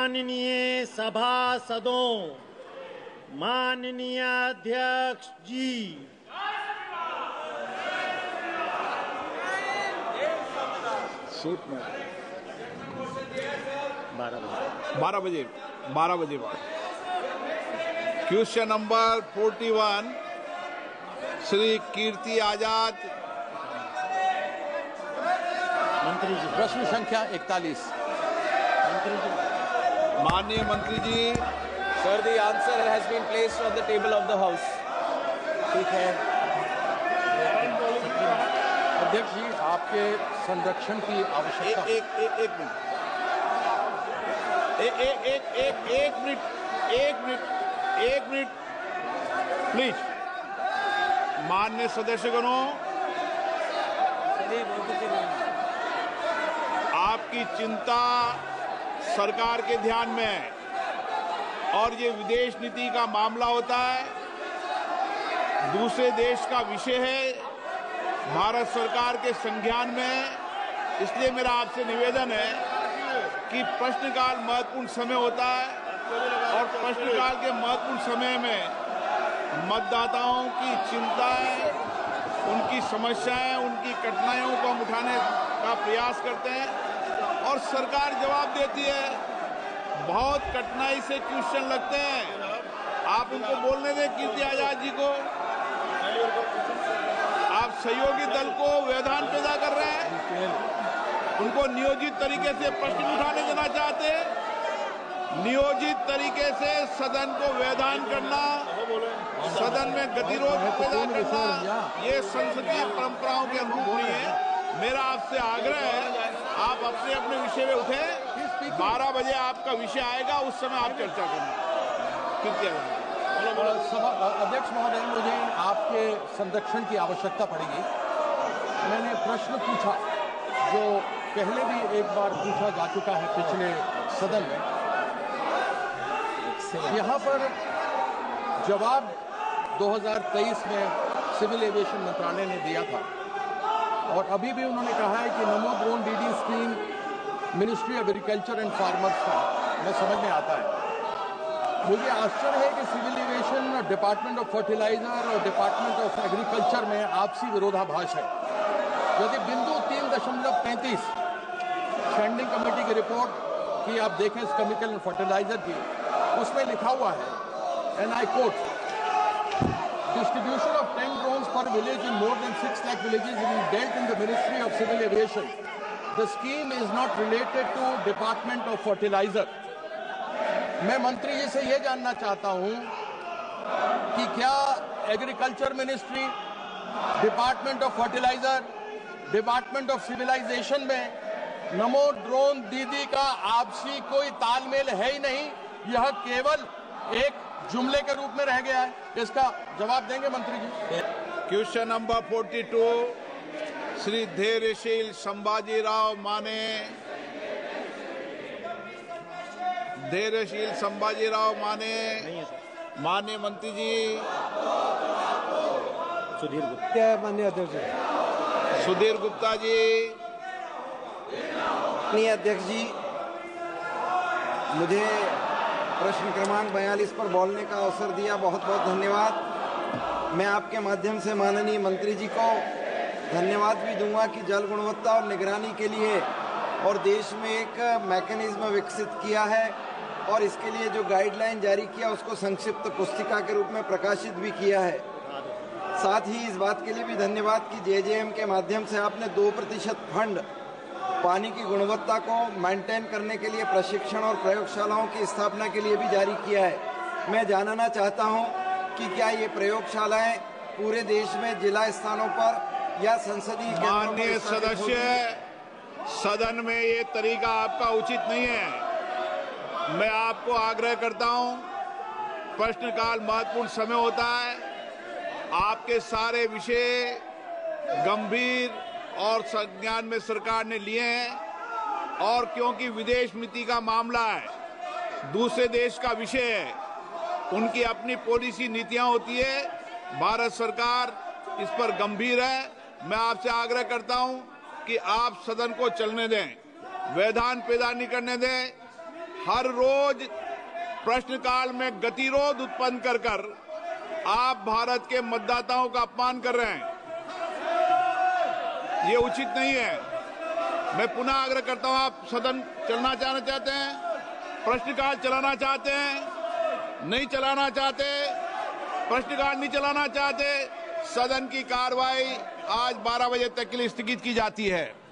माननीय सभासदों, माननीय अध्यक्ष जी, सूट में 12 बजे क्वेश्चन नंबर 41 श्री कीर्ति आजाद। मंत्री जी, प्रश्न संख्या 41। माननीय मंत्री जी। Sir, the answer has been placed on the table of the House. ठीक है। अध्यक्ष जी, आपके संरक्षण की आवश्यकता। एक मिनट प्लीज। माननीय सदस्यगणों, आपकी चिंता सरकार के ध्यान में है और ये विदेश नीति का मामला होता है, दूसरे देश का विषय है, भारत सरकार के संज्ञान में। इसलिए मेरा आपसे निवेदन है कि प्रश्नकाल महत्वपूर्ण समय होता है और प्रश्नकाल के महत्वपूर्ण समय में मतदाताओं की चिंताएं, उनकी समस्याएं, उनकी कठिनाइयों को हम उठाने का प्रयास करते हैं और सरकार जवाब देती है। बहुत कठिनाई से क्वेश्चन लगते हैं, आप उनको बोलने दें कीर्ति आजाद जी को। आप सहयोगी दल को व्यवधान पैदा कर रहे हैं, उनको नियोजित तरीके से प्रश्न उठाने देना चाहते हैं। नियोजित तरीके से सदन को व्यवधान करना, सदन में गतिरोध पैदा करना, ये संसदीय परंपराओं के अनुरूप नहीं है। मेरा आपसे आग्रह है, आप अपने अपने विषय में उठे। 12 बजे आपका विषय आएगा, उस समय आप चर्चा करना। अध्यक्ष महोदय, मुझे आपके संरक्षण की आवश्यकता पड़ेगी। मैंने प्रश्न पूछा जो पहले भी एक बार पूछा जा चुका है पिछले सदन में। यहाँ पर जवाब 2023 में सिविल एविएशन मंत्रालय ने दिया था और अभी भी उन्होंने कहा है कि नमो drone DD scheme ministry of agriculture and farmers का मैं समझ में आता है। मुझे आश्चर्य है कि civil aviation, department of fertiliser और डिपार्टमेंट ऑफ एग्रीकल्चर में आपसी विरोधाभास है। यदि बिंदु 3.35 स्टैंडिंग कमेटी की रिपोर्ट की आप देखें इस केमिकल एंड फर्टिलाइजर की, उसमें लिखा हुआ है, and I quote, distribution of 10 drones per village in more than 6 lakh villages is dealt in the Ministry of Civil Aviation. The scheme is not related to Department of Fertilizer. मैं मंत्री जी से ये जानना चाहता हूं कि क्या agriculture ministry, department of fertiliser, department of civilisation में नमो ड्रोन दीदी का आपसी कोई तालमेल है ही नहीं, यह केवल एक जुमले के रूप में रह गया है? इसका जवाब देंगे मंत्री जी? क्वेश्चन नंबर 42 श्री धैर्यशील संभाजीराव माने। धैर्यशील संभाजीराव माने। माननीय मंत्री जी। सुधीर गुप्ता। माननीय अध्यक्ष सुधीर गुप्ता जी। माननीय अध्यक्ष जी, मुझे प्रश्न क्रमांक 42 पर बोलने का अवसर दिया, बहुत बहुत धन्यवाद। मैं आपके माध्यम से माननीय मंत्री जी को धन्यवाद भी दूंगा कि जल गुणवत्ता और निगरानी के लिए और देश में एक मैकेनिज्म विकसित किया है और इसके लिए जो गाइडलाइन जारी किया उसको संक्षिप्त पुस्तिका के रूप में प्रकाशित भी किया है। साथ ही इस बात के लिए भी धन्यवाद कि जेजेएम के माध्यम से आपने 2% फंड पानी की गुणवत्ता को मेंटेन करने के लिए प्रशिक्षण और प्रयोगशालाओं की स्थापना के लिए भी जारी किया है। मैं जानना चाहता हूं कि क्या ये प्रयोगशालाएं पूरे देश में जिला स्थानों पर या संसदीय माननीय सदस्य, सदन में ये तरीका आपका उचित नहीं है। मैं आपको आग्रह करता हूं, प्रश्नकाल महत्वपूर्ण समय होता है, आपके सारे विषय गंभीर और संज्ञान में सरकार ने लिए हैं और क्योंकि विदेश नीति का मामला है, दूसरे देश का विषय है, उनकी अपनी पॉलिसी नीतियां होती है, भारत सरकार इस पर गंभीर है। मैं आपसे आग्रह करता हूं कि आप सदन को चलने दें, व्यवधान पैदा नहीं करने दें। हर रोज प्रश्नकाल में गतिरोध उत्पन्न कर आप भारत के मतदाताओं का अपमान कर रहे हैं। ये उचित नहीं है। मैं पुनः आग्रह करता हूं, आप सदन चलना चाहते हैं, प्रश्नकाल चलाना चाहते हैं, नहीं चलाना चाहते, प्रश्नकाल नहीं चलाना चाहते, सदन की कार्रवाई आज 12 बजे तक के लिए स्थगित की जाती है।